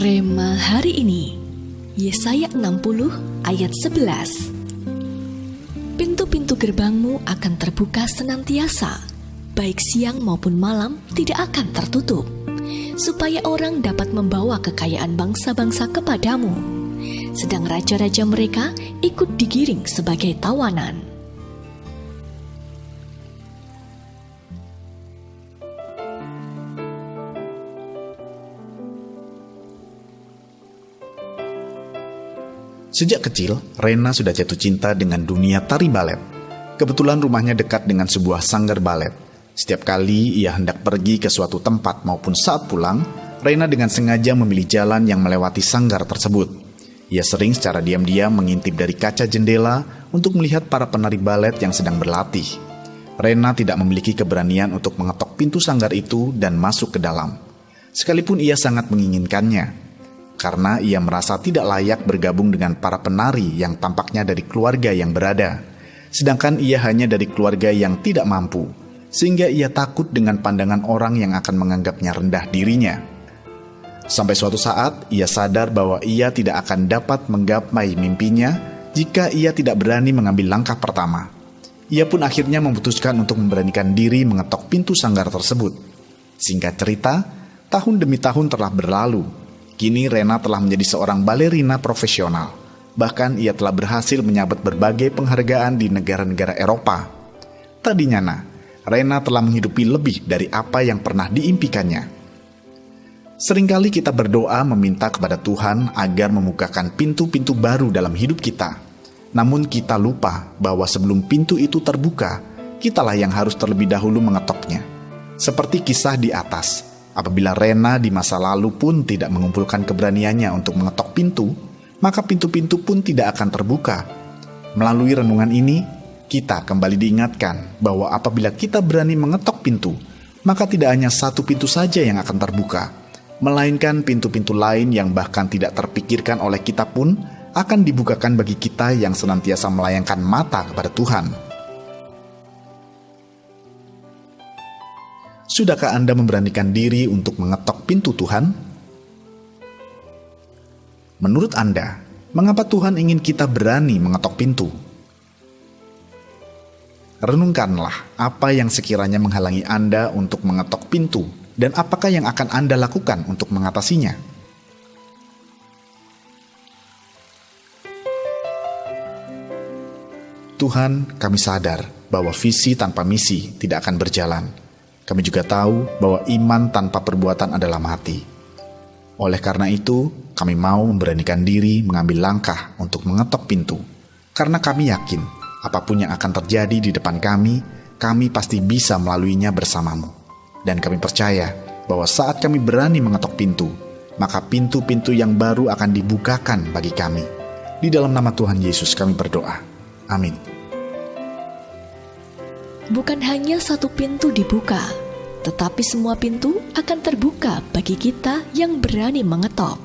Rema hari ini, Yesaya 60 ayat 11. Pintu-pintu gerbangmu akan terbuka senantiasa, baik siang maupun malam tidak akan tertutup, supaya orang dapat membawa kekayaan bangsa-bangsa kepadamu, sedang raja-raja mereka ikut digiring sebagai tawanan. Sejak kecil, Rena sudah jatuh cinta dengan dunia tari balet. Kebetulan rumahnya dekat dengan sebuah sanggar balet. Setiap kali ia hendak pergi ke suatu tempat maupun saat pulang, Rena dengan sengaja memilih jalan yang melewati sanggar tersebut. Ia sering secara diam-diam mengintip dari kaca jendela untuk melihat para penari balet yang sedang berlatih. Rena tidak memiliki keberanian untuk mengetok pintu sanggar itu dan masuk ke dalam. Sekalipun ia sangat menginginkannya, karena ia merasa tidak layak bergabung dengan para penari yang tampaknya dari keluarga yang berada. Sedangkan ia hanya dari keluarga yang tidak mampu, sehingga ia takut dengan pandangan orang yang akan menganggapnya rendah dirinya. Sampai suatu saat, ia sadar bahwa ia tidak akan dapat menggapai mimpinya jika ia tidak berani mengambil langkah pertama. Ia pun akhirnya memutuskan untuk memberanikan diri mengetok pintu sanggar tersebut. Singkat cerita, tahun demi tahun telah berlalu. Kini Rena telah menjadi seorang balerina profesional. Bahkan ia telah berhasil menyabet berbagai penghargaan di negara-negara Eropa. Tadinya, Rena telah menghidupi lebih dari apa yang pernah diimpikannya. Seringkali kita berdoa meminta kepada Tuhan agar membukakan pintu-pintu baru dalam hidup kita. Namun kita lupa bahwa sebelum pintu itu terbuka, kitalah yang harus terlebih dahulu mengetoknya. Seperti kisah di atas. Apabila Rena di masa lalu pun tidak mengumpulkan keberaniannya untuk mengetok pintu, maka pintu-pintu pun tidak akan terbuka. Melalui renungan ini, kita kembali diingatkan bahwa apabila kita berani mengetok pintu, maka tidak hanya satu pintu saja yang akan terbuka, melainkan pintu-pintu lain yang bahkan tidak terpikirkan oleh kita pun akan dibukakan bagi kita yang senantiasa melayangkan mata kepada Tuhan. Sudahkah Anda memberanikan diri untuk mengetok pintu Tuhan? Menurut Anda, mengapa Tuhan ingin kita berani mengetok pintu? Renungkanlah apa yang sekiranya menghalangi Anda untuk mengetok pintu, dan apakah yang akan Anda lakukan untuk mengatasinya. Tuhan, kami sadar bahwa visi tanpa misi tidak akan berjalan. Kami juga tahu bahwa iman tanpa perbuatan adalah mati. Oleh karena itu, kami mau memberanikan diri mengambil langkah untuk mengetok pintu. Karena kami yakin, apapun yang akan terjadi di depan kami pasti bisa melaluinya bersamamu. Dan kami percaya bahwa saat kami berani mengetok pintu, maka pintu-pintu yang baru akan dibukakan bagi kami. Di dalam nama Tuhan Yesus kami berdoa. Amin. Bukan hanya satu pintu dibuka, tetapi semua pintu akan terbuka bagi kita yang berani mengetok.